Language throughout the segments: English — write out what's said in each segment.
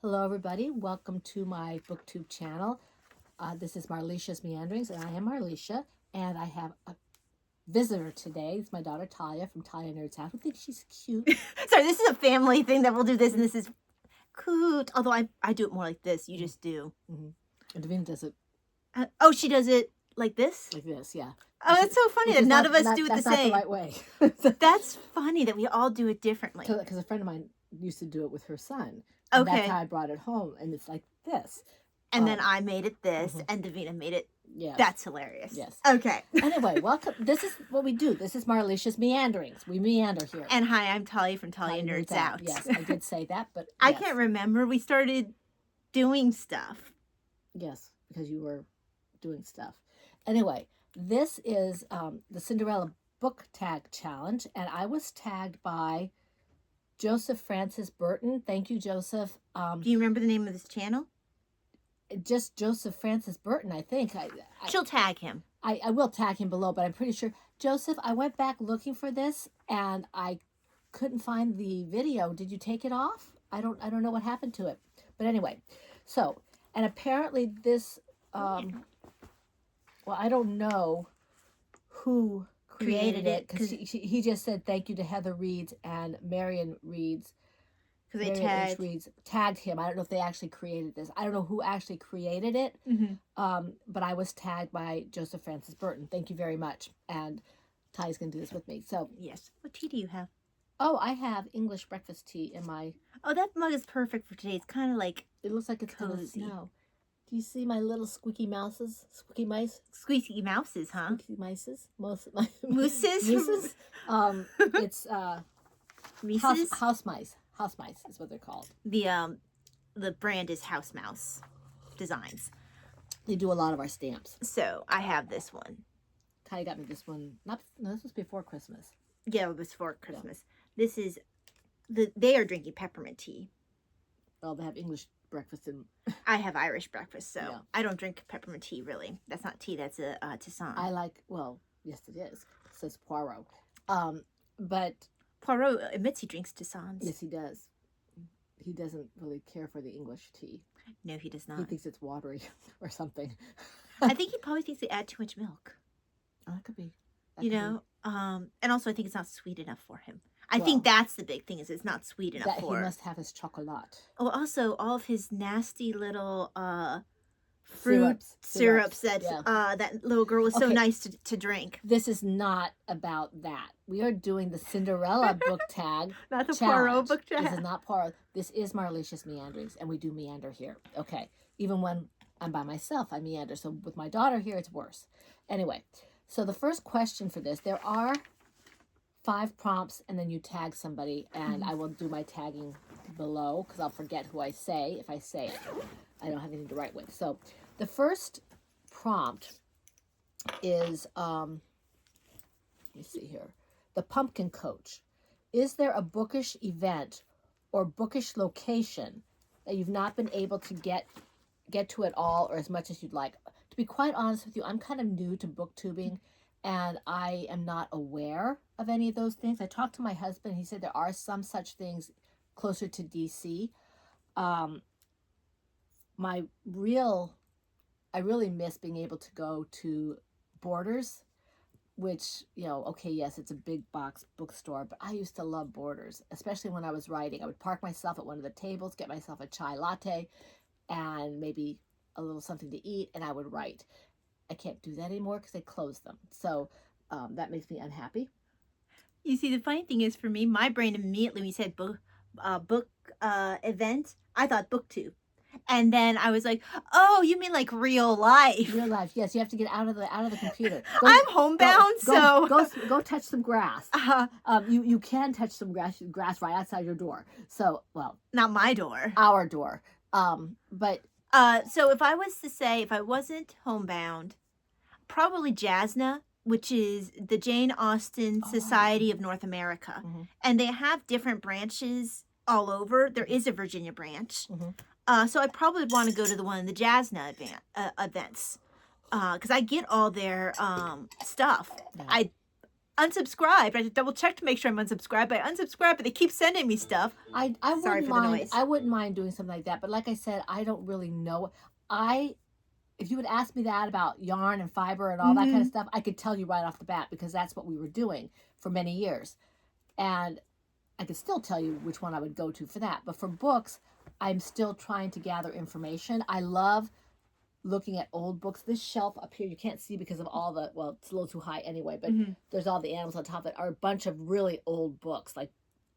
Hello everybody, welcome to my booktube channel. This is Marlicia's Meanderings and I am Marlicia, and I have a visitor today. It's my daughter Tahlia from Tahlia Nerds Out. I think she's cute. Sorry, this is a family thing that we'll do this, and this is cute. Although I do it more like this. You just do. Mm-hmm. And Davina does it Oh, she does it like this? like this, yeah. Oh, that's so funny that none of us do it the same. That's not the right way. That's funny that we all do it differently. Because a friend of mine used to do it with her son. And Okay. that's how I brought it home, and it's like this. And then I made it this, and Davina made it. Yes. That's hilarious. Yes. Okay. Anyway, welcome. This is what we do. This is Marlicia's Meanderings. We meander here. And hi, I'm Tahlia from Tahlia Nerds Out. Yes, I did say that, but I yes. can't remember. We started doing stuff. Yes, because you were doing stuff. Anyway, this is the Cinderella Book Tag Challenge, and I was tagged by Joseph Francis Burton. Thank you, Joseph. Do you remember the name of this channel? Just Joseph Francis Burton, I think. She'll tag him. I will tag him below, but I'm pretty sure. Joseph, I went back looking for this, and I couldn't find the video. Did you take it off? I don't know what happened to it. But anyway, so, and apparently this, well, I don't know who created it, because he just said thank you to Heather Reeds and Marion Reeds. Because they tagged him. I don't know if they actually created this. I don't know who actually created it. But I was tagged by Joseph Francis Burton. Thank you very much. And Ty's going to do this with me. So yes. What tea do you have? Oh, I have English breakfast tea in my. Oh, that mug is perfect for today. It's kind of like it looks like it's cozy. Snow. Do you see my little squeaky mouses? Squeaky mice? Squeaky mouses, huh? Squeaky mices? Mooses? Mooses? It's Mises? House mice. House mice is what they're called. The brand is House Mouse Designs. They do a lot of our stamps. So I have this one. Ty got me this one. No, this was before Christmas. Yeah, it was before Christmas. Yeah. This is they are drinking peppermint tea. Oh, they have English breakfast and I have Irish breakfast, so yeah. I don't drink peppermint tea really. That's not tea. That's a tisane. I like. Well, yes, it is. It says Poirot. But Poirot admits he drinks tisanes. Yes, he does. He doesn't really care for the English tea. No, he does not. He thinks it's watery or something. I think he probably thinks they add too much milk. Oh, that could be. And also I think it's not sweet enough for him. I think that's the big thing is it's not sweet enough for him. He must have his chocolate. Oh, also all of his nasty little syrups that that little girl was so nice to drink. This is not about that. We are doing the Cinderella Book Tag. Not the Poirot Book Tag. This is not Poirot. This is Marlicia's Meanderings, and we do meander here. Okay. Even when I'm by myself, I meander. So with my daughter here, it's worse. Anyway, so the first question for this, there are 5 prompts, and then you tag somebody, and I will do my tagging below, because I'll forget who I say if I say it. I don't have anything to write with. So the first prompt is, let me see here, the Pumpkin Coach. Is there a bookish event or bookish location that you've not been able to get to at all or as much as you'd like? To be quite honest with you, I'm kind of new to booktubing, and I am not aware of any of those things. I talked to my husband. He said there are some such things closer to DC. I really miss being able to go to Borders, which, okay, yes, it's a big box bookstore, but I used to love Borders, especially when I was writing. I would park myself at one of the tables, get myself a chai latte, and maybe a little something to eat, and I would write. I can't do that anymore because they closed them. So that makes me unhappy. You see, the funny thing is, for me, my brain immediately, when you said book event, I thought booktube. And then I was like, "Oh, you mean like real life?" Real life, yes. You have to get out of the computer. I'm homebound, so go touch some grass. You can touch some grass right outside your door. So, well, not my door, our door. But so if I was to say, if I wasn't homebound, probably JASNA, which is the Jane Austen Society of North America, and they have different branches all over. There is a Virginia branch. So I probably would want to go to the one in the JASNA events because I get all their stuff. unsubscribed. I had to double check to make sure I'm unsubscribed. But I unsubscribed, but they keep sending me stuff. I Sorry wouldn't for the mind. noise. I wouldn't mind doing something like that. But like I said, I don't really know. If you would ask me that about yarn and fiber and all that kind of stuff, I could tell you right off the bat because that's what we were doing for many years. And I could still tell you which one I would go to for that. But for books, I'm still trying to gather information. I love looking at old books. This shelf up here, you can't see because of all the, well, it's a little too high anyway, but there's all the animals on top of it, are a bunch of really old books. Like,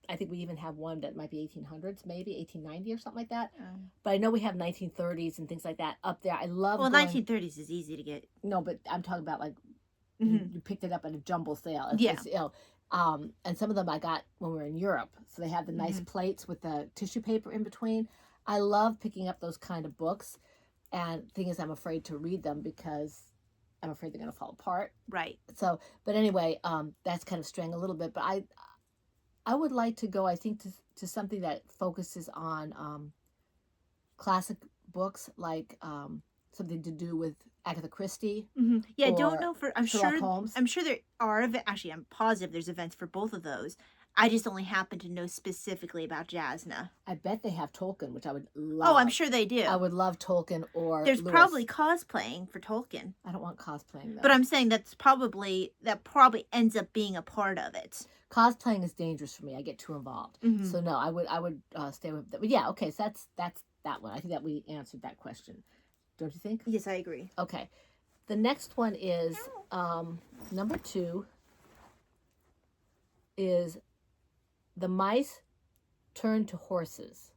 I think we even have one that might be 1800s, maybe 1890 or something like that. But I know we have 1930s and things like that up there. I love. Well, 1930s is easy to get. No, but I'm talking about like you picked it up at a jumble sale. It's, and some of them I got when we were in Europe. So they have the nice plates with the tissue paper in between. I love picking up those kind of books. And the thing is, I'm afraid to read them because I'm afraid they're going to fall apart. Right. So, but anyway, that's kind of straying a little bit. But I would like to go, I think, to something that focuses on classic books, like something to do with Agatha Christie. Yeah, I don't know for. Sherlock Holmes. I'm sure there are. Actually, I'm positive there's events for both of those. I just only happen to know specifically about Jasna. I bet they have Tolkien, which I would love. Oh, I'm sure they do. I would love Tolkien or there's Lewis. probably cosplaying for Tolkien. I don't want cosplaying though. But I'm saying that probably ends up being a part of it. Cosplaying is dangerous for me. I get too involved. So no, I would stay with that. But yeah, okay, so that's that one. I think that we answered that question. Don't you think? Yes, I agree. Okay. The next one is number 2 is The Mice Turn to Horses.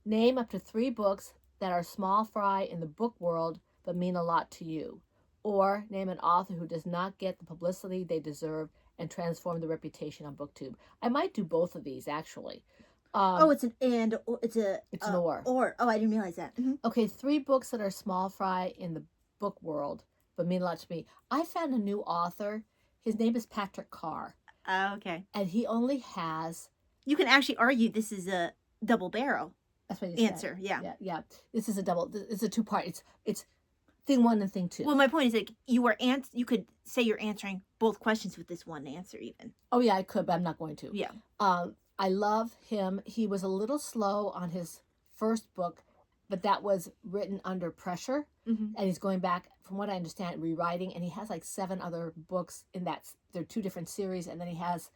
Name up to 3 books that are small fry in the book world but mean a lot to you. Or name an author who does not get the publicity they deserve and transform the reputation on BookTube. I might do both of these actually. It's an and, or it's an or. Or. Oh, I didn't realize that. Okay, 3 books that are small fry in the book world but mean a lot to me. I found a new author. His name is Patrick Carr. Okay. And he only has... You can actually argue this is a double barrel That's what you answer. said. Yeah. This is a double... It's a 2-part. It's thing 1 and thing 2. Well, my point is like you could say you're answering both questions with this one answer even. Oh, yeah, I could, but I'm not going to. Yeah. I love him. He was a little slow on his first book, but that was written under pressure. And he's going back, from what I understand, rewriting. And he has like 7 other books in that. They're 2 different series. And then he has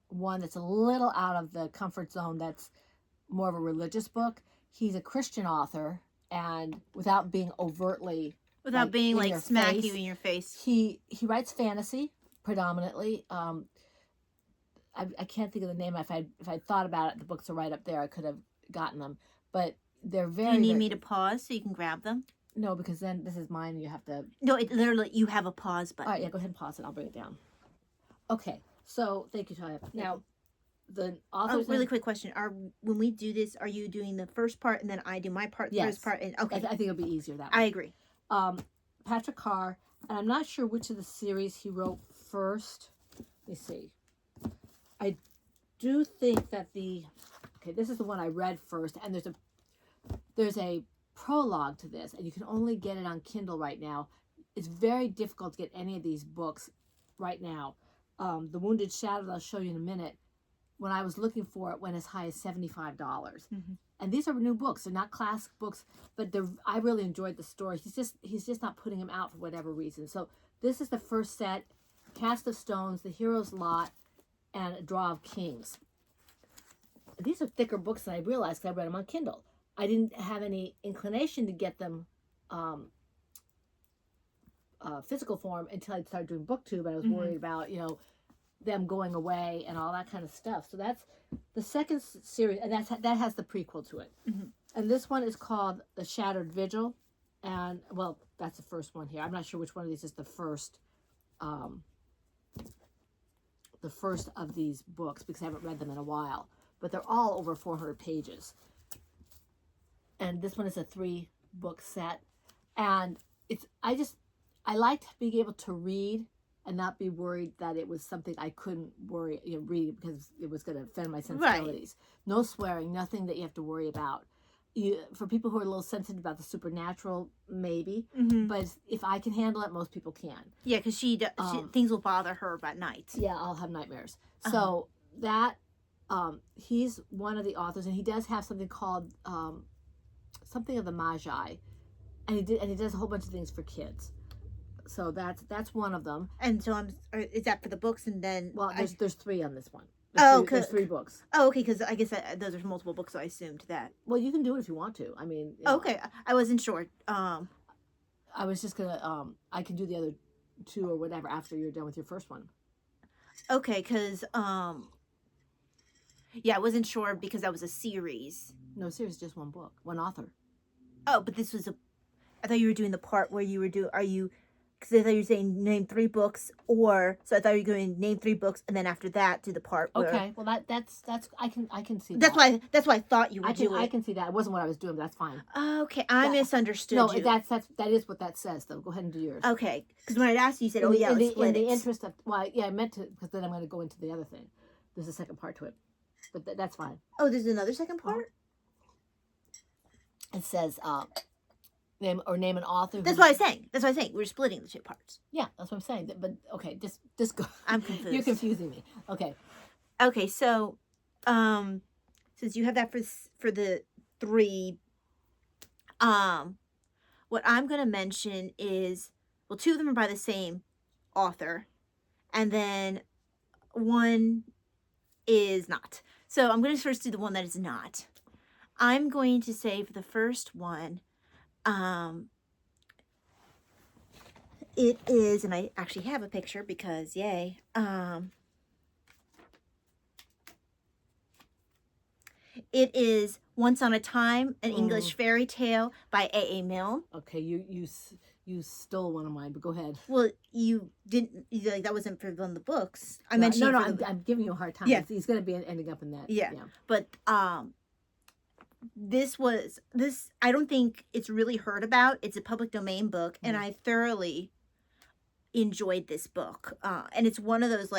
one that's a little out of the comfort zone that's more of a religious book. He's a Christian author. And without being overtly... Without being like smack you in your face. He writes fantasy predominantly. I can't think of the name. If I thought about it, the books are right up there. I could have gotten them, but they're very. Do you need me to pause so you can grab them? No, because then this is mine. And you have to. No, it literally you have a pause button. All right, yeah, go ahead and pause it. I'll bring it down. Okay, so thank you, Tahlia. Now, the authors. Really quick question: when we do this, are you doing the first part and then I do my part, the first part? And okay, I think it'll be easier that way. I agree. Patrick Carr, and I'm not sure which of the series he wrote first. Let me see. I do think that this is the one I read first, and there's a prologue to this, and you can only get it on Kindle right now. It's very difficult to get any of these books right now. The Wounded Shadow that I'll show you in a minute, when I was looking for it, went as high as $75. And these are new books. They're not classic books, but I really enjoyed the story. He's just not putting them out for whatever reason. So this is the first set, Cast of Stones, The Hero's Lot, and A Draw of Kings. These are thicker books than I realized because I read them on Kindle. I didn't have any inclination to get them physical form until I started doing BookTube. I was worried about, them going away and all that kind of stuff. So that's the second series, and that has the prequel to it. And this one is called The Shattered Vigil. And, well, that's the first one here. I'm not sure which one of these is the first of these books because I haven't read them in a while. But they're all over 400 pages. And this one is a 3-book set. And I liked being able to read and not be worried that it was something I couldn't read because it was going to offend my sensibilities. Right. No swearing, nothing that you have to worry about. for people who are a little sensitive about the supernatural, maybe. Mm-hmm. But if I can handle it, most people can. Yeah, because things will bother her at night. Yeah, I'll have nightmares. So that he's one of the authors, and he does have something called something of the Magi, and he does a whole bunch of things for kids. So that's one of them. And so is that for the books, and then there's 3 on this one. There's 3 books. Oh, okay, because I guess those are multiple books, so I assumed that. Well, you can do it if you want to. I mean, okay, I wasn't sure. I was just gonna I can do the other 2 or whatever after you're done with your first one. Okay, because yeah, I wasn't sure because that was a series. No, series, just 1 book, 1 author. Oh, but this was I thought you were doing the part where you were because I thought you were saying name 3 books, so I thought you were going to name 3 books, and then after that do the part where... Okay, well that's I can see that's that. That's why I thought you were doing. I can see that. It wasn't what I was doing, but that's fine. Okay, I misunderstood you. No, that is what that says, though. Go ahead and do yours. Okay, because when I asked you, you said, in the interest of... Well, yeah, I meant to, because then I'm going to go into the other thing. There's a second part to it, but that's fine. Oh, there's another second part? It says... name an author. That's what I was saying. We're splitting the 2 parts. Yeah, that's what I'm saying. But okay, just go. I'm confused. You're confusing me. Okay. Okay, so, since you have that for the 3, what I'm gonna mention is 2 of them are by the same author, and then 1 is not. So I'm gonna first do the one that is not. I'm going to say for the first one. It is, and I actually have a picture because yay. It is Once on a Time, an English fairy tale by A.A. Milne. Okay, you stole one of mine, but go ahead. Well, you didn't, that wasn't for one of the books. I mentioned I'm giving you a hard time. Yeah. He's going to be ending up in that. Yeah. But, this I don't think it's really heard about. It's a public domain book, and I thoroughly enjoyed this book. And it's one of those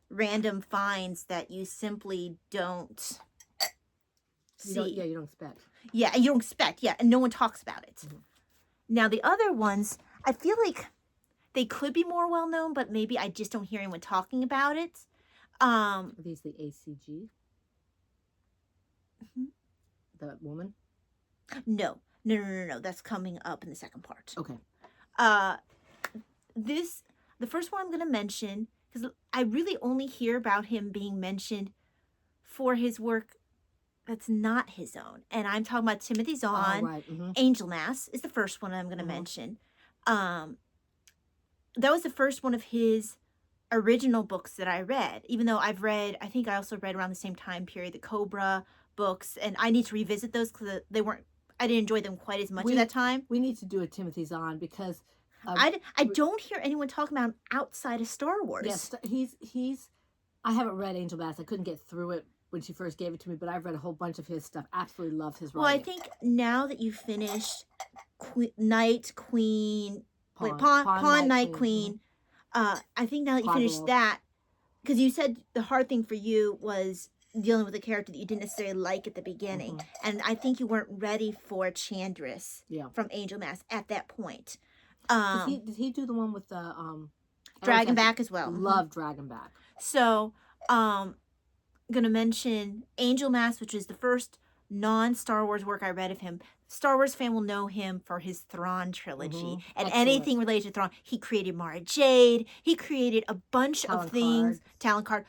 random finds that you simply don't see. You don't expect. Yeah, and you don't expect. Yeah, and no one talks about it. Mm-hmm. Now the other ones, I feel like they could be more well known, but maybe I just don't hear anyone talking about it. Are these the ACG? Mm-hmm. The woman? No. That's coming up in the second part. Okay. The first one I'm going to mention, because I really only hear about him being mentioned for his work that's not his own. And I'm talking about Timothy Zahn. Oh, right. Mm-hmm. Angel Mass is the first one I'm going to mention. That was the first one of his original books that I read, even though I think I also read around the same time period, the Cobra books, and I need to revisit those because I didn't enjoy them quite as much at that time. We need to do a Timothy Zahn because I don't hear anyone talking about him outside of Star Wars. Yes, he's. I haven't read Angel Bass. I couldn't get through it when she first gave it to me, but I've read a whole bunch of his stuff. Absolutely love his writing. Well, I think now that you've finished Knight, Queen, Pawn, Knight, Queen, I think now that you finished that, because you said the hard thing for you was dealing with a character that you didn't necessarily like at the beginning. And I think you weren't ready for Chandris from Angel Mass at that point. Did he do the one with the Dragonback as well? Love Dragonback. So, I'm going to mention Angel Mass, which is the first non-Star Wars work I read of him. Star Wars fan will know him for his Thrawn trilogy. And anything related to Thrawn. He created Mara Jade. He created a bunch of things. Talon Card.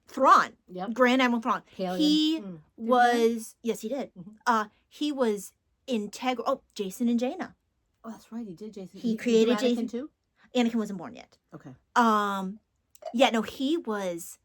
Thrawn. Yep. Grand Admiral Thrawn. Palian. He was... Yes, he did. He was integral... Oh, Jason and Jaina. Oh, that's right. He did Jason. He created Anakin Jason too? Anakin wasn't born yet. Okay. Yeah, no, he was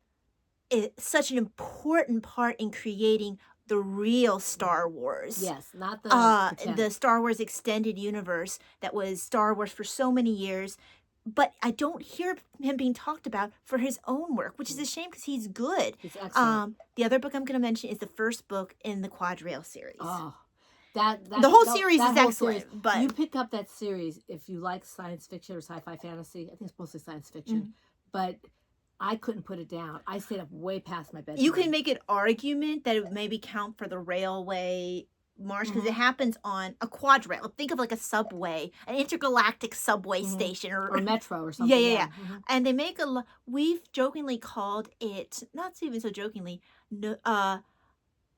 such an important part in creating the real Star Wars. Yes, not the Star Wars extended universe that was Star Wars for so many years. But I don't hear him being talked about for his own work, which is a shame because he's good. He's excellent. The other book I'm going to mention is the first book in the Quadrail series. Oh, the whole series is excellent. But you pick up that series if you like science fiction or sci-fi fantasy. I think it's mostly science fiction, but I couldn't put it down. I stayed up way past my bedtime. You can make an argument that it would maybe count for the railway marsh because it happens on a quadrilateral. Think of like a subway, an intergalactic subway station, or metro or something. Yeah. And they make we've jokingly called it, not even so jokingly,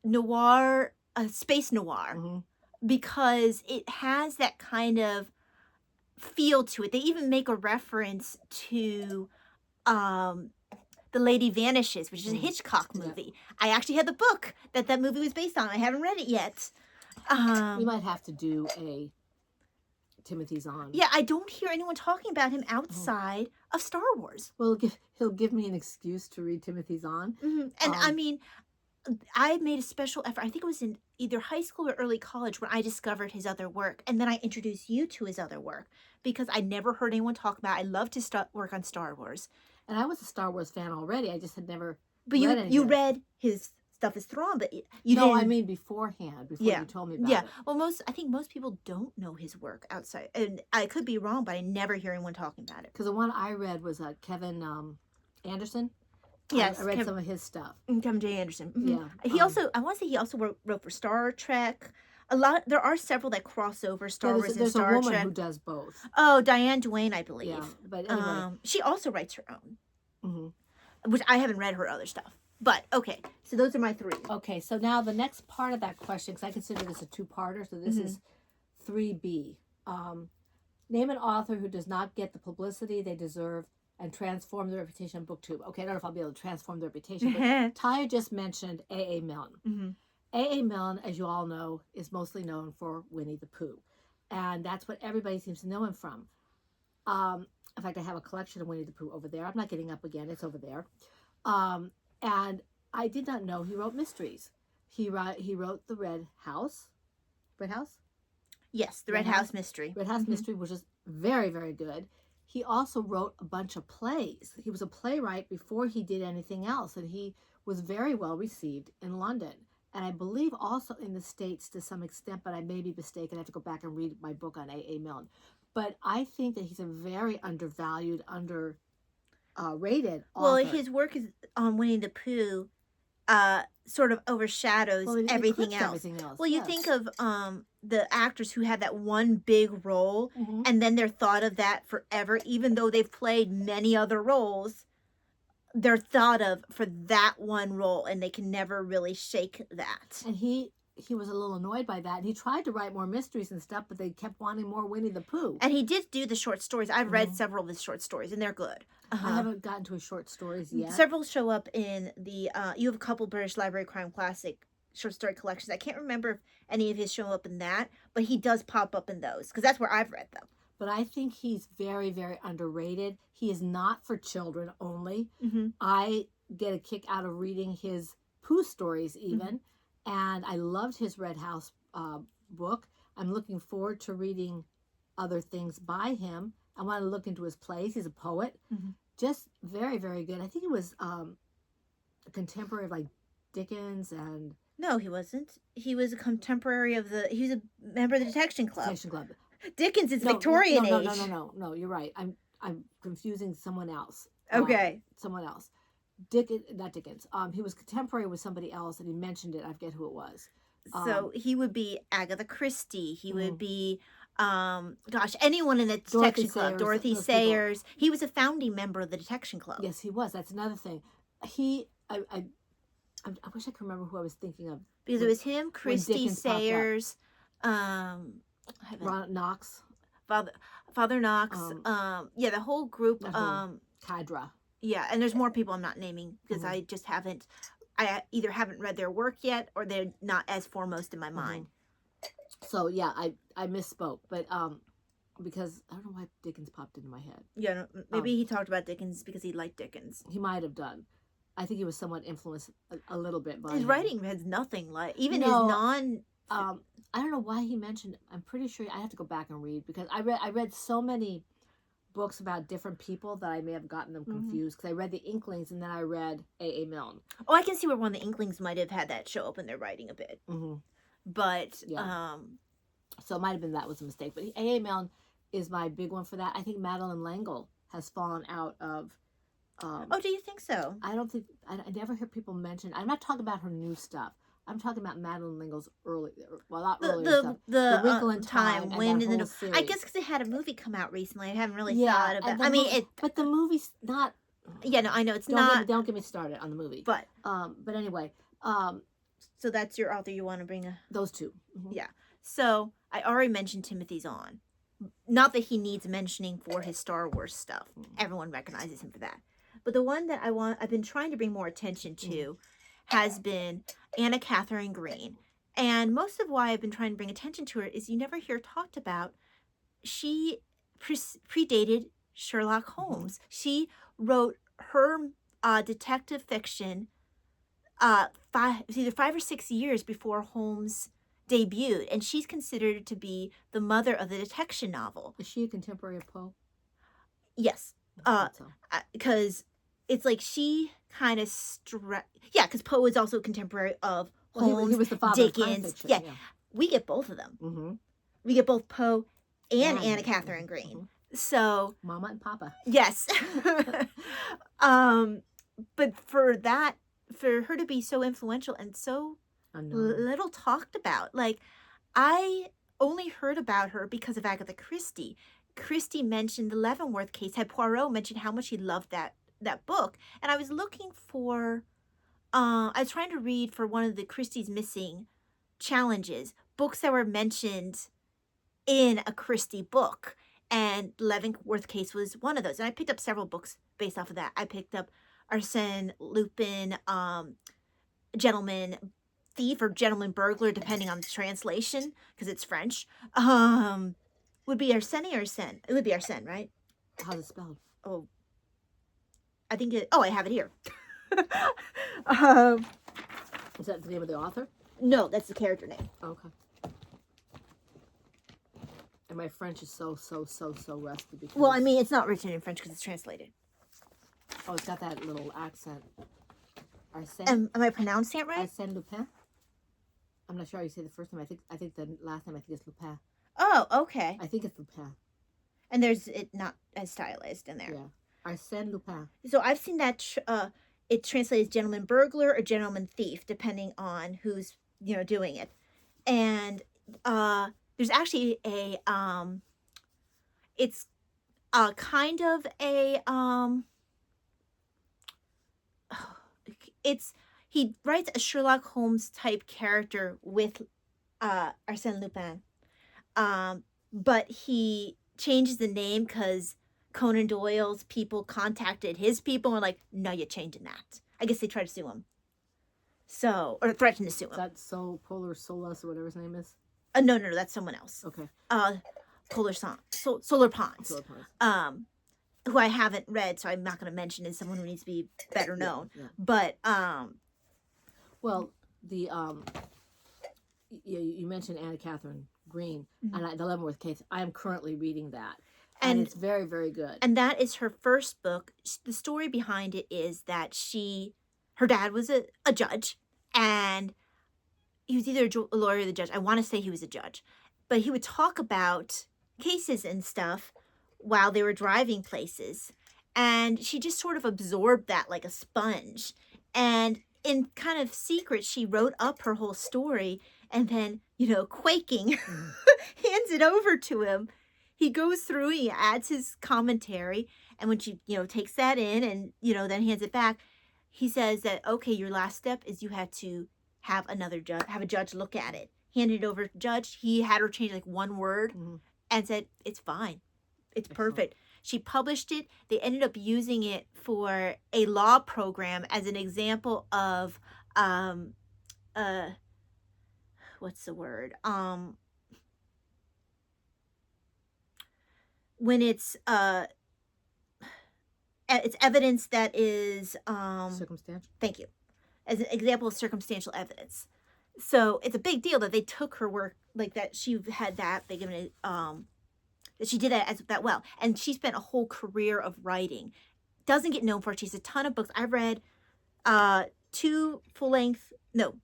noir, space noir, because it has that kind of feel to it. They even make a reference to The Lady Vanishes, which is a Hitchcock movie. I actually had the book that movie was based on. I haven't read it yet. We might have to do a Timothy Zahn. Yeah, I don't hear anyone talking about him outside of Star Wars. Well, he'll give me an excuse to read Timothy Zahn. And I mean, I made a special effort. I think it was in either high school or early college when I discovered his other work. And then I introduced you to his other work because I never heard anyone talk about it. I loved his work on Star Wars. And I was a Star Wars fan already. I just had never But you read his stuff as Thrawn, but you No, didn't. I mean beforehand, before you told me about it. Well, I think most people don't know his work outside. And I could be wrong, but I never hear anyone talking about it. Because the one I read was Kevin Anderson. Yes, I read some of his stuff. Kevin J. Anderson. Yeah. He also, I want to say, he also wrote for Star Trek. There are several that cross over Star Wars and Star Trek. There's a woman who does both. Oh, Diane Duane, I believe. Yeah, but anyway. She also writes her own, which I haven't read her other stuff. But okay, so those are my three. Okay, so now the next part of that question, because I consider this a two-parter, so this is 3B. Name an author who does not get the publicity they deserve and transform their reputation on BookTube. Okay, I don't know if I'll be able to transform their reputation, but Tahlia just mentioned A.A. Milne. A.A. Milne, as you all know, is mostly known for Winnie the Pooh. And that's what everybody seems to know him from. In fact, I have a collection of Winnie the Pooh over there. I'm not getting up again. It's over there. And I did not know he wrote mysteries. He wrote The Red House. Red House? Yes, The Red House Mystery. Red House Mystery, which is very, very good. He also wrote a bunch of plays. He was a playwright before he did anything else, and he was very well received in London. And I believe also in the States to some extent, but I may be mistaken. I have to go back and read my book on A.A. Milne. But I think that he's a very undervalued, rated author. Well, his work is on Winnie the Pooh sort of overshadows everything else. Well, you think of the actors who had that one big role, and then they're thought of that forever, even though they've played many other roles. They're thought of for that one role, and they can never really shake that. And he was a little annoyed by that. And he tried to write more mysteries and stuff, but they kept wanting more Winnie the Pooh. And he did do the short stories. I've read several of his short stories, and they're good. I haven't gotten to his short stories yet. Several show up in the, you have a couple British Library Crime Classic short story collections. I can't remember if any of his show up in that, but he does pop up in those, because that's where I've read them. But I think he's very, very underrated. He is not for children only. I get a kick out of reading his Pooh stories even. And I loved his Red House book. I'm looking forward to reading other things by him. I want to look into his plays. He's a poet. Just very, very good. I think he was a contemporary of like Dickens and... No, he wasn't. He was a contemporary of he was a member of the Detection Club. Dickens is Victorian age. No, you're right. I'm confusing someone else. Okay. Someone else. Not Dickens. He was contemporary with somebody else, and he mentioned it. I forget who it was. So he would be Agatha Christie. He would be, anyone in the Detection Club. Dorothy Sayers. He was a founding member of the Detection Club. Yes, he was. That's another thing. I wish I could remember who I was thinking of. Because it was him, Christie, Sayers, Knox. Father Knox. The whole group. Cadra. Yeah, and there's more people I'm not naming because I just haven't. I either haven't read their work yet, or they're not as foremost in my mind. So yeah, I misspoke, but because I don't know why Dickens popped into my head. Yeah, maybe he talked about Dickens because he liked Dickens. He might have done. I think he was somewhat influenced a little bit by his writing. Has nothing like even his non. I don't know why he mentioned. I'm pretty sure I have to go back and read because I read so many books about different people that I may have gotten them confused because I read the Inklings and then I read A.A. Milne. Oh, I can see where one of the Inklings might have had that show up in their writing a bit. But so it might have been that was a mistake. But A.A. Milne is my big one for that. I think Madeleine L'Engle has fallen out of. Oh, do you think so? I don't think I never hear people mention. I'm not talking about her new stuff. I'm talking about Madeline L'Engle's early, well, not The earlier stuff. The Wrinkle in Time, Wind and in that the whole I series. guess because they had a movie come out recently. I haven't really Yeah, thought about. and I mean, it. but the movie's not. Yeah, no, I know it's Don't not. don't get me started on the movie. But anyway, so that's your author you want to bring a. those two. Yeah. So I already mentioned Timothy Zahn. Not that he needs mentioning for his Star Wars stuff. Everyone recognizes him for that. But the one that I've been trying to bring more attention to has been Anna Catherine Green. And most of why I've been trying to bring attention to her is you never hear talked about. She predated Sherlock Holmes. She wrote her detective fiction it was either 5 or 6 years before Holmes debuted, and she's considered to be the mother of the detection novel. Is she a contemporary of Poe? Yes, because it's like she kind of because Poe is also a contemporary of Holmes. He was the father Dickens. Of fiction, yeah, we get both of them. Mm-hmm. We get both Poe and Anna Catherine Green. Mm-hmm. So Mama and Papa. Yes. But for her to be so influential and so little talked about, like I only heard about her because of Agatha Christie. Christie mentioned the Leavenworth case, had Poirot mentioned how much he loved that book, and I was looking for I was trying to read for one of the Christie's missing challenges, books that were mentioned in a Christie book, and Leavenworth case was one of those. And I picked up several books based off of that. I picked up Arsène Lupin, Gentleman Thief or Gentleman Burglar, depending on the translation, because it's French. Would be Arsène or Arsène? It would be Arsène, right? How's it spelled? Oh, I think it. Oh, I have it here. Is that the name of the author? No, that's the character name. Okay. And my French is so rusty. Because... Well, I mean, it's not written in French because it's translated. Oh, it's got that little accent. Arsène. Am I pronouncing it right? Arsène Lupin. I'm not sure how you say the first name. I think the last name is Lupin. Oh, okay. I think it's Lupin. And there's it not as stylized in there. Yeah. Arsène Lupin. So I've seen that it translates gentleman burglar or gentleman thief, depending on who's doing it. And there's actually a it's kind of a he writes a Sherlock Holmes type character with Arsène Lupin, but he changes the name because Conan Doyle's people contacted his people and like, no, you're changing that. I guess they tried to sue him. So, or threatened to sue him. Is that Polar Solus or whatever his name is? No, that's someone else. Okay. Solar Ponds. Who I haven't read, so I'm not going to mention, is someone who needs to be better known. Yeah. But well, the you mentioned Anna Catherine Green and the Leavenworth case. I am currently reading that. And it's very, very good. And that is her first book. The story behind it is that her dad was a judge, and he was either a lawyer or the judge. I want to say he was a judge. But he would talk about cases and stuff while they were driving places. And she just sort of absorbed that like a sponge. And in kind of secret, she wrote up her whole story and then, quaking, hands it over to him. He goes through, he adds his commentary, and when she, takes that in and, then hands it back, he says that, okay, your last step is you had to have a judge look at it. Handed it over to the judge. He had her change like one word and said, it's fine. It's perfect. She published it. They ended up using it for a law program as an example of, what's the word? When it's evidence that is circumstantial. Thank you. As an example of circumstantial evidence. So it's a big deal that they took her work like that. She had that big of an that she did that well, and she spent a whole career of writing. Doesn't get known for it. She has a ton of books. I've read 2 full-length. No.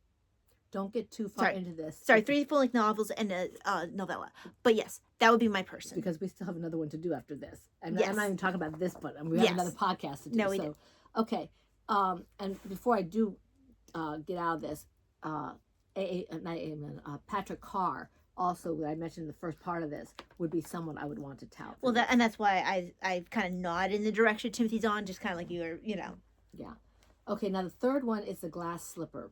Don't get too far into this. 3 full-length novels and a novella. But yes, that would be my person. Because we still have another one to do after this. And yes. I'm not even talking about this, but we have another podcast to do. No, we do. Okay. And before I do get out of this, Patrick Carr, also that I mentioned in the first part of this, would be someone I would want to tout. Well, that's why I kind of nod in the direction Timothy's on, just kind of like you are, Yeah. Okay, now the third one is the glass slipper.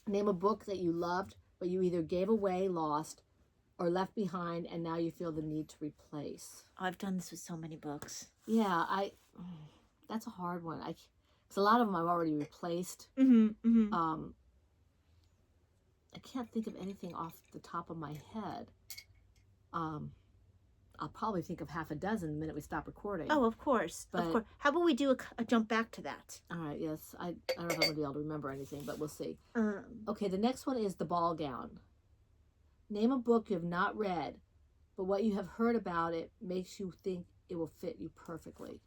Name a book that you loved, but you either gave away, lost, or left behind, and now you feel the need to replace. Oh, I've done this with so many books. Yeah, that's a hard one. Because a lot of them I've already replaced. I can't think of anything off the top of my head. I'll probably think of half a dozen the minute we stop recording. Oh, of course. Of course. How about we do a jump back to that? All right, yes. I don't know if I'm going to be able to remember anything, but we'll see. Okay, the next one is the ball gown. Name a book you have not read, but what you have heard about it makes you think it will fit you perfectly.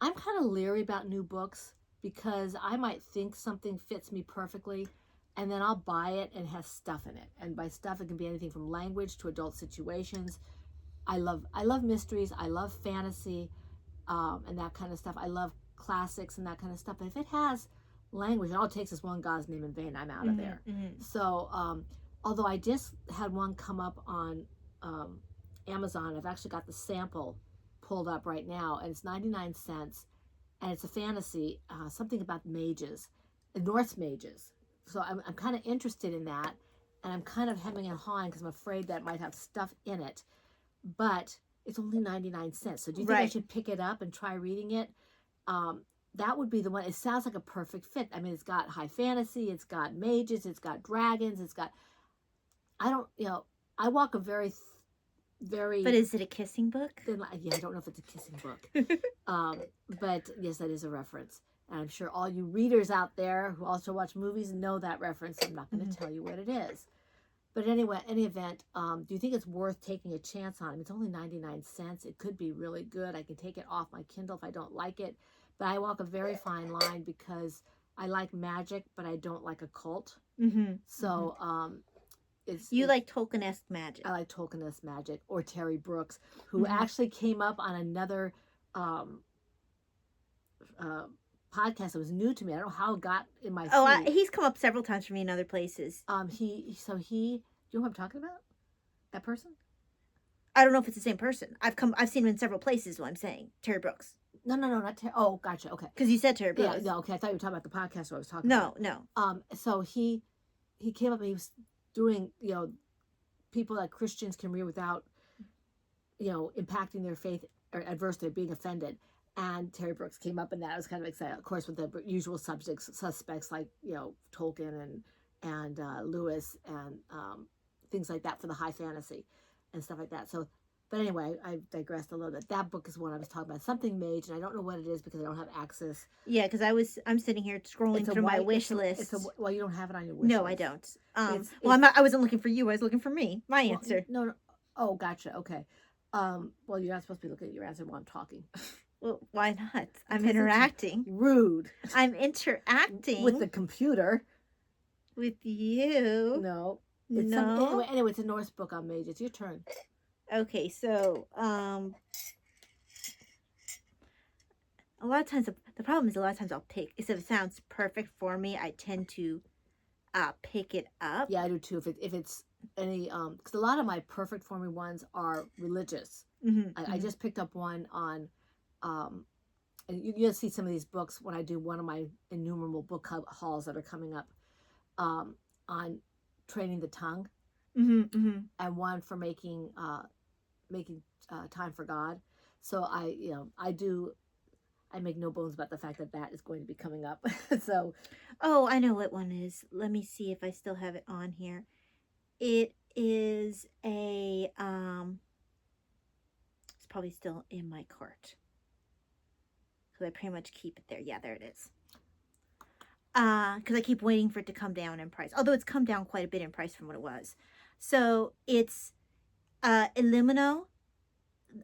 I'm kind of leery about new books because I might think something fits me perfectly, and then I'll buy it and it has stuff in it. And by stuff, it can be anything from language to adult situations. I love mysteries. I love fantasy and that kind of stuff. I love classics and that kind of stuff. But if it has language, and all it takes is one God's name in vain, I'm out of there. So although I just had one come up on Amazon, I've actually got the sample pulled up right now, and it's 99 cents. And it's a fantasy, something about mages, Norse mages. So I'm kind of interested in that, and I'm kind of hemming and hawing because I'm afraid that it might have stuff in it. But it's only 99 cents. So do you think I should pick it up and try reading it? That would be the one. It sounds like a perfect fit. I mean, it's got high fantasy, it's got mages, it's got dragons, it's got... I walk a very... But is it a kissing book? Yeah, I don't know if it's a kissing book. But yes, that is a reference. And I'm sure all you readers out there who also watch movies know that reference. I'm not going to tell you what it is. But anyway, any event, do you think it's worth taking a chance on? It's only 99 cents. It could be really good. I can take it off my Kindle if I don't like it. But I walk a very fine line because I like magic, but I don't like occult. So you like Tolkien-esque magic. I like Tolkien-esque magic. Or Terry Brooks, who actually came up on another... podcast that was new to me. I don't know how it got in my feed. He's come up several times for me in other places. You know who I'm talking about? That person? I don't know if it's the same person. I've seen him in several places, is what I'm saying. Terry Brooks. No, not Terry. Oh, gotcha. Okay. Because you said Terry Brooks. Yeah, okay. I thought you were talking about the podcast I was talking about. No. So he came up and he was doing, people that Christians can read without, impacting their faith or adversely being offended. And Terry Brooks came up in that. I was kind of excited, of course, with the usual suspects like, Tolkien and Lewis and things like that for the high fantasy and stuff like that. So, but anyway, I digressed a little bit. That book is one I was talking about. Something mage, and I don't know what it is because I don't have access. Yeah, because I'm sitting here scrolling through my wish list. Well, you don't have it on your wish list. No, I don't. I wasn't looking for you. I was looking for me. My answer. No. Oh, gotcha. Okay. Well, you're not supposed to be looking at your answer while I'm talking. Well, why not? I'm interacting. Rude. I'm interacting with the computer. With you. No. Anyway, it's a Norse book on mages. It's your turn. Okay, so a lot of times the problem is I'll pick if it sounds perfect for me, I tend to pick it up. Yeah, I do too. If it's any because a lot of my perfect for me ones are religious. I just picked up one on and you'll see some of these books when I do one of my innumerable book hauls that are coming up on training the tongue, and one for making time for God. So I make no bones about the fact that is going to be coming up. So, I know what one is. Let me see if I still have it on here. It is a it's probably still in my cart. Because I pretty much keep it there. Yeah, there it is. Because I keep waiting for it to come down in price. Although it's come down quite a bit in price from what it was. So it's Illumino,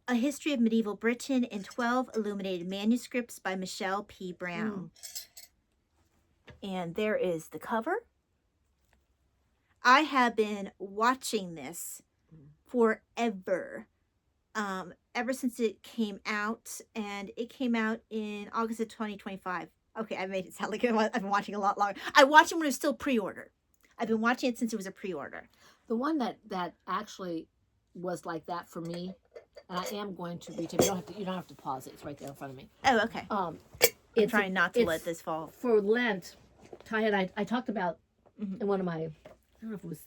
A History of Medieval Britain in 12 Illuminated Manuscripts by Michelle P. Brown. And there is the cover. I have been watching this forever. Ever since it came out, and it came out in August of 2025. Okay, I made it sound like I've been watching a lot longer. I watched it when it was still pre-order. I've been watching it since it was a pre-order. The one that actually was like that for me, and I am going to reach it. You don't have to pause it. It's right there in front of me. Oh, okay. I'm trying not to let this fall. For Lent, Ty and I talked about in one of my, I don't know if it was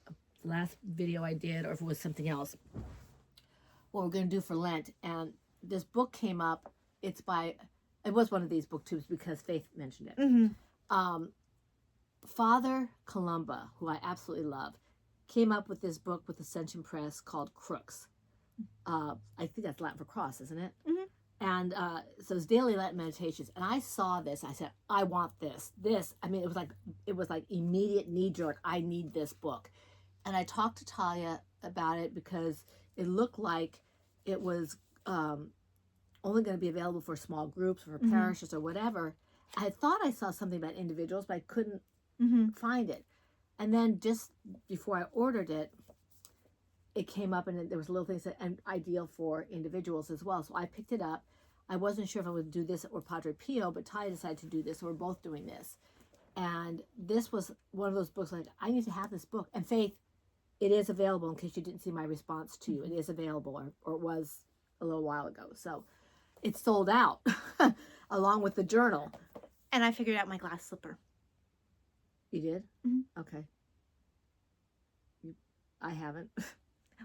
the last video I did or if it was something else, what we're going to do for Lent. And this book came up. It was one of these booktubes because Faith mentioned it. Mm-hmm. Father Columba, who I absolutely love, came up with this book with Ascension Press called Crooks. I think that's Latin for cross, isn't it? Mm-hmm. And so it's daily Lenten meditations. And I saw this. I said, I want this. I mean, it was like immediate knee jerk. I need this book. And I talked to Tahlia about it because it looked like it was only going to be available for small groups or for parishes or whatever. I thought I saw something about individuals, but I couldn't find it. And then just before I ordered it, it came up and there was a little thing that said, and ideal for individuals as well. So I picked it up. I wasn't sure if I would do this or Padre Pio, but Ty decided to do this. So we're both doing this. And this was one of those books like, I need to have this book. And Faith, it is available in case you didn't see my response to you. It is available, or it was a little while ago. So it's sold out along with the journal. And I figured out my glass slipper. You did? Mm-hmm. Okay. I haven't.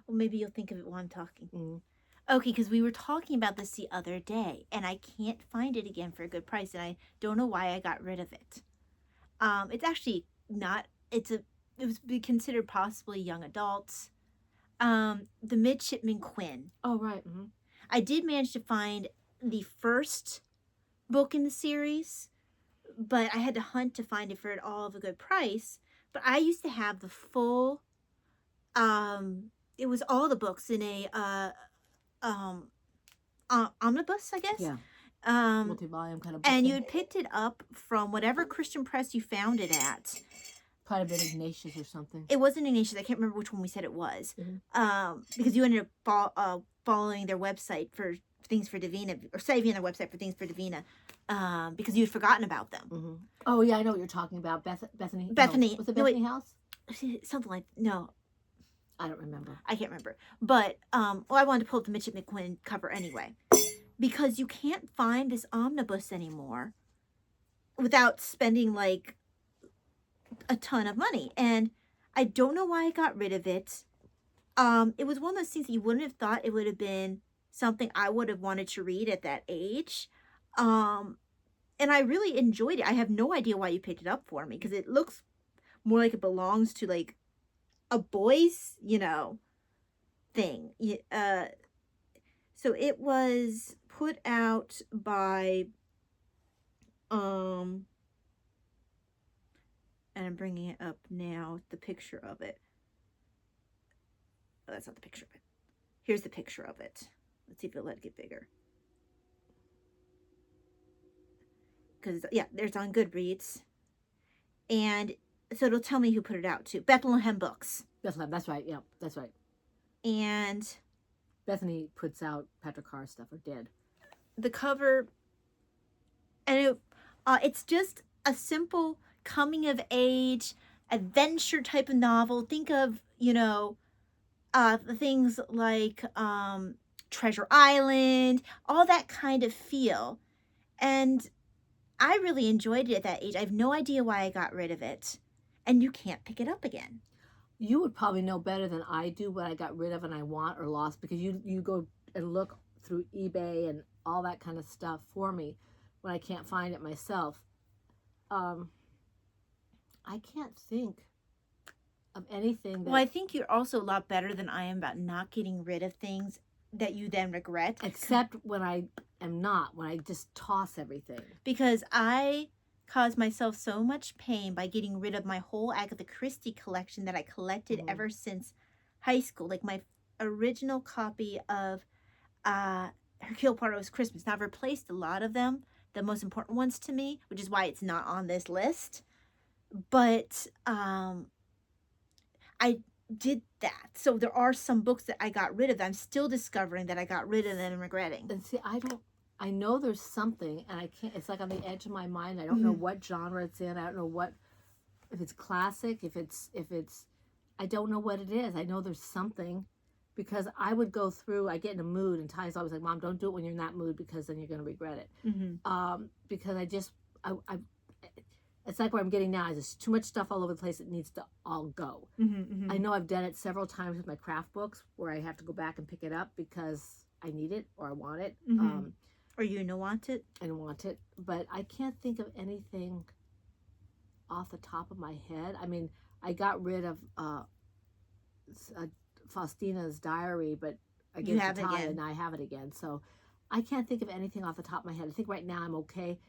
Well, maybe you'll think of it while I'm talking. Mm. Okay, because we were talking about this the other day, and I can't find it again for a good price, and I don't know why I got rid of it. It's actually not. It was considered possibly young adults. The Midshipman Quinn. Oh, right. Mm-hmm. I did manage to find the first book in the series, but I had to hunt to find it for at all of a good price. But I used to have the full. It was all the books in a omnibus, I guess. Yeah. Multi-volume kind of book. And you had picked it up from whatever Christian press you found it at. Probably been Ignatius or something. It wasn't Ignatius. I can't remember which one we said it was. Mm-hmm. Because you ended up following their website for Things for Divina, or saving their website for Things for Divina, because you'd forgotten about them. Mm-hmm. Oh, yeah, I know what you're talking about. Bethany. Bethany. No. Was it Bethany House? Something like, no. I don't remember. I can't remember. But, I wanted to pull up the Midshipman Quinn cover anyway. Because you can't find this omnibus anymore without spending, like, a ton of money. And I don't know why I got rid of it. It was one of those things that you wouldn't have thought it would have been something I would have wanted to read at that age. And I really enjoyed it. I have no idea why you picked it up for me, because it looks more like it belongs to, like, a boy's, thing. So it was put out by, and I'm bringing it up now, the picture of it. Oh, that's not the picture of it. Here's the picture of it. Let's see if it'll let it get bigger. Because, yeah, there's on Goodreads. And so it'll tell me who put it out too. Bethlehem Books. Bethlehem, that's right. Yeah, that's right. And Bethany puts out Patrick Carr stuff, or did. The cover, and it's just a simple coming of age adventure type of novel. Think of, the things like Treasure Island, all that kind of feel. And I really enjoyed it at that age. I have no idea why I got rid of it. And you can't pick it up again. You would probably know better than I do what I got rid of and I want or lost, because you go and look through eBay and all that kind of stuff for me when I can't find it myself. I can't think of anything that... Well, I think you're also a lot better than I am about not getting rid of things that you then regret. Except when I am not, when I just toss everything. Because I caused myself so much pain by getting rid of my whole Agatha Christie collection that I collected ever since high school. Like my original copy of Hercule Poirot's Christmas. Now I've replaced a lot of them, the most important ones to me, which is why it's not on this list. But I did that. So there are some books that I got rid of that I'm still discovering that I got rid of and regretting. And see, I know there's something, and I can't, it's like on the edge of my mind. I don't know what genre it's in. I don't know what if it's classic, if it's I don't know what it is. I know there's something, because I would go through. I get in a mood, and Ty's always like, "Mom, don't do it when you're in that mood, because then you're going to regret it." Because I it's like where I'm getting now. There's too much stuff all over the place. It needs to all go. I know I've done it several times with my craft books where I have to go back and pick it up because I need it or I want it. Or you know want it. I want it, but I can't think of anything off the top of my head. I mean, I got rid of Faustina's diary, but I gave it to Tahlia, and I have it again. So I can't think of anything off the top of my head. I think right now I'm okay.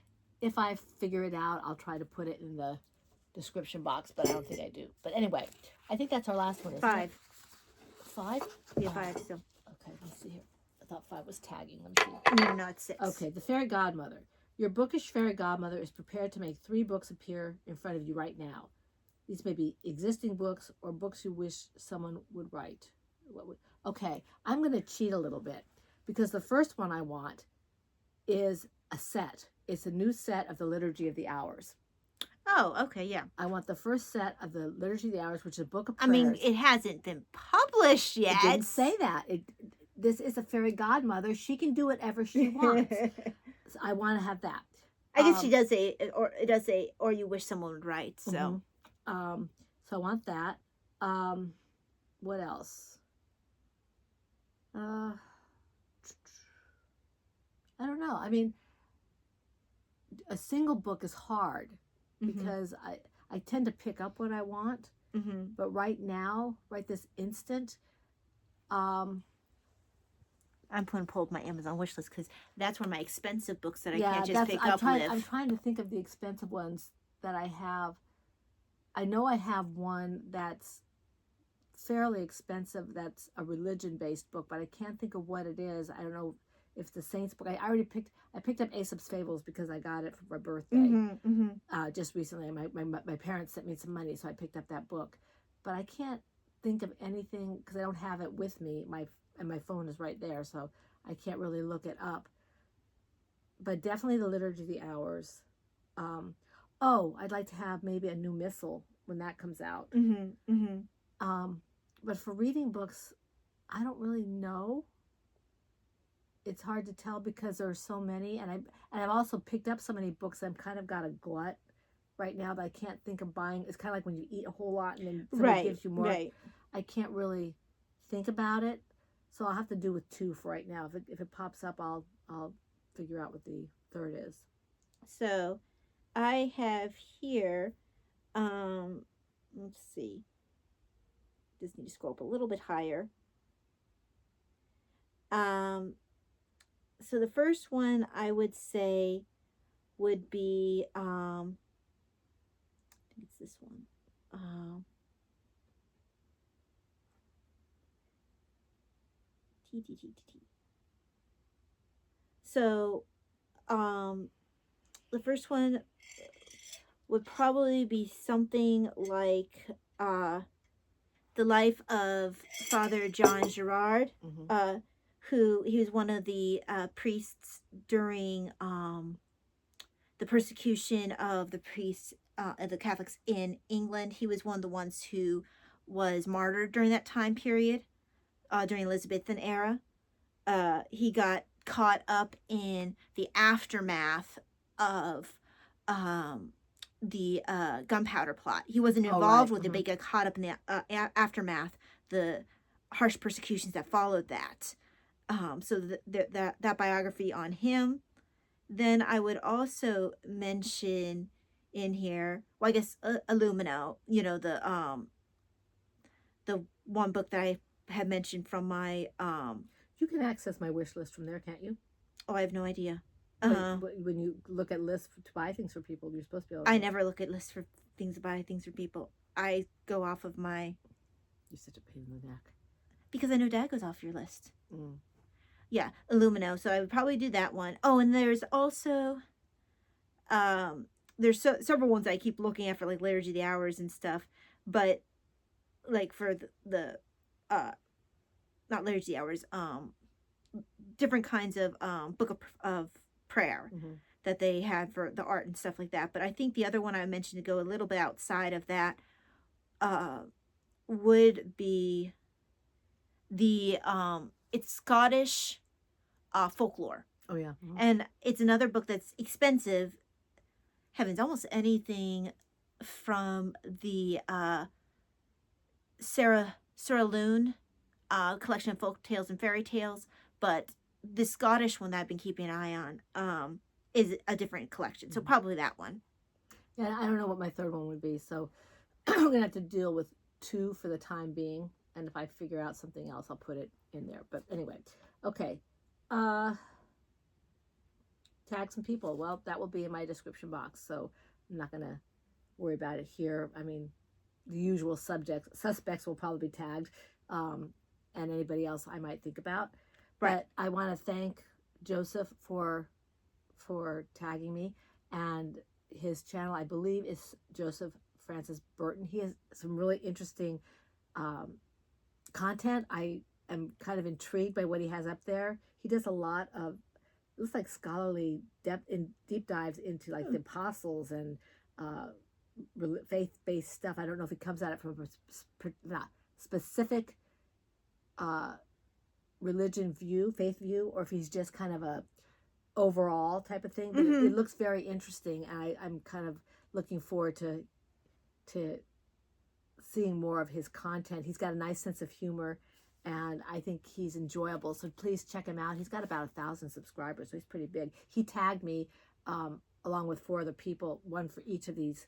If I figure it out, I'll try to put it in the description box, but I don't think I do. But anyway, I think that's our last one, isn't 5. it? 5? Yeah, 5 still. Okay, let's see here. I thought 5 was tagging. Let me see. No, it's 6. Okay, the fairy godmother. Your bookish fairy godmother is prepared to make 3 books appear in front of you right now. These may be existing books or books you wish someone would write. Okay, I'm going to cheat a little bit, because the first one I want is a set. It's a new set of the Liturgy of the Hours. Oh, okay, yeah. I want the first set of the Liturgy of the Hours, which is a book of prayers. I mean, it hasn't been published yet. It didn't say that. This is a fairy godmother. She can do whatever she wants. So I want to have that. I guess she does say, or it does say, or you wish someone would write. So, so I want that. What else? I don't know. I mean, a single book is hard because I tend to pick up what I want. But right now, right this instant, I'm going to pull up my Amazon wish list because that's one of my expensive books that I can't just pick up. I'm trying to think of the expensive ones that I have. I know I have one that's fairly expensive. That's a religion-based book, but I can't think of what it is. I don't know if the Saints book. I picked up Aesop's Fables because I got it for my birthday just recently. My parents sent me some money, so I picked up that book. But I can't think of anything because I don't have it with me. And my phone is right there, so I can't really look it up. But definitely the Liturgy of the Hours. I'd like to have maybe a new missal when that comes out. But for reading books, I don't really know. It's hard to tell because there are so many, and I've also picked up so many books. I've kind of got a glut right now that I can't think of buying. It's kind of like when you eat a whole lot and then somebody gives you more. Right. I can't really think about it. So I'll have to do with 2 for right now. If it pops up, I'll figure out what the third is. So I have here, let's see. Just need to scroll up a little bit higher. So the first one I would say would be, I think it's this one. So, the first one would probably be something like the life of Father John Gerard, who he was one of the priests during the persecution of the priests of the Catholics in England. He was one of the ones who was martyred during that time period, during Elizabethan era. He got caught up in the aftermath of the gunpowder plot. He wasn't involved with it, but he got caught up in the aftermath, the harsh persecutions that followed that. So that biography on him. Then I would also mention in here, well, I guess Illumino, the one book that I had mentioned from my You can access my wish list from there, can't you? Oh, I have no idea. But when you look at lists to buy things for people, you're supposed to be able to. I never look at lists for things to buy things for people. I go off of my. You're such a pain in the neck. Because I know Dad goes off your list. Yeah, Illumino. So I would probably do that one. Oh, and there's also, there's several ones I keep looking at for like Liturgy of the Hours and stuff, but like for the not Liturgy of the Hours, different kinds of book of prayer. that they had for the art and stuff like that. But I think the other one I mentioned to go a little bit outside of that would be the it's Scottish folklore. Oh yeah. And it's another book that's expensive. Heavens, almost anything from the Sarah Loon collection of folk tales and fairy tales, but the Scottish one that I've been keeping an eye on is a different collection. So probably that one. Yeah, I don't know what my third one would be, so I'm gonna have to deal with 2 for the time being, and if I figure out something else, I'll put it in there. But anyway, okay. Tag some people. Well, that will be in my description box, so I'm not gonna worry about it here. I mean, the usual suspects will probably be tagged, and anybody else I might think about. Right. But I want to thank Joseph for tagging me, and his channel, I believe, is Joseph Francis Burton. He has some really interesting content. I am kind of intrigued by what he has up there. He does a lot of, it looks like scholarly deep dives into like the apostles and faith-based stuff. I don't know if he comes at it from a specific religion view, faith view, or if he's just kind of a overall type of thing. But it looks very interesting, and I'm kind of looking forward to seeing more of his content. He's got a nice sense of humor, and I think he's enjoyable. So please check him out. He's got about 1,000 subscribers, so he's pretty big. He tagged me along with 4 other people, one for each of these.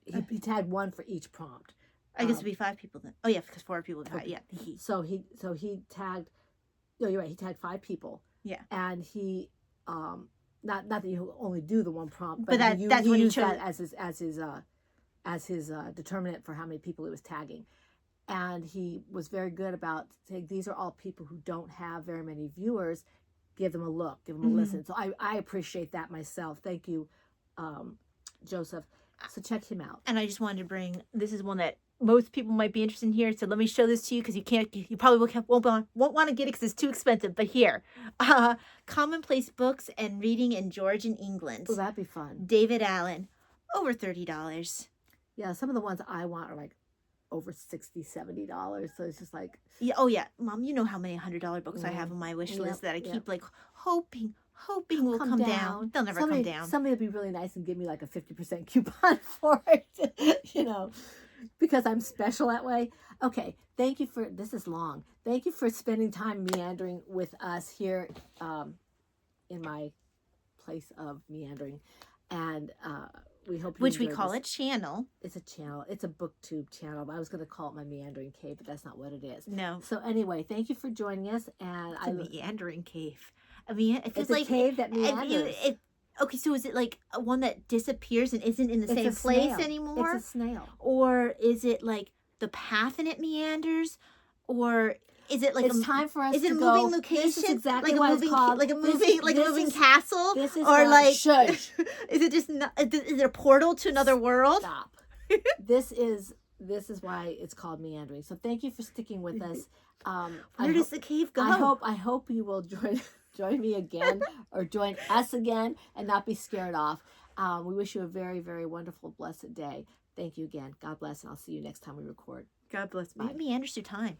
He tagged one for each prompt. I guess it'd be 5 people then. Oh yeah, because 4 people. Yeah. So he tagged. No, you're right. He tagged 5 people. Yeah. And he not that you only do the one prompt, but that's he what he used chose that as his determinant for how many people he was tagging. And he was very good about saying, these are all people who don't have very many viewers. Give them a look, give them a listen. So I appreciate that myself. Thank you, Joseph. So check him out. And I just wanted to bring, this is one that most people might be interested in here. So let me show this to you, because you probably won't want to get it because it's too expensive. But here, Commonplace Books and Reading in George and England. Oh, that'd be fun. David Allen, over $30. Yeah, some of the ones I want are like over $60, $70. So it's just like, yeah. Oh yeah, Mom, you know how many $100 books I have on my wish list that I keep like hoping will come down. They'll never come down. Somebody would be really nice and give me like a 50% coupon for it, because I'm special that way. Okay, thank you for, this is long. Thank you for spending time meandering with us here in my place of meandering. And we hope you Which we enjoyed call this. a channel. It's a channel. It's a booktube channel. But I was going to call it my meandering cave, but that's not what it is. No. So anyway, thank you for joining us. And It's a meandering cave. I mean, it feels it's like a cave that meanders. Okay, so is it like one that disappears and isn't in the same place anymore? It's a snail. Or is it like the path in it meanders? Or is it like it's time for us is it to moving go. location? This is exactly like what a moving, it's called. like a moving castle? This is or like shush. Is it just is it a portal to another world? Stop. This is why it's called meandering. So thank you for sticking with us. Where does the cave go? I hope you will join me again or join us again and not be scared off. We wish you a very, very wonderful, blessed day. Thank you again. God bless, and I'll see you next time we record. God bless. Meanders through time.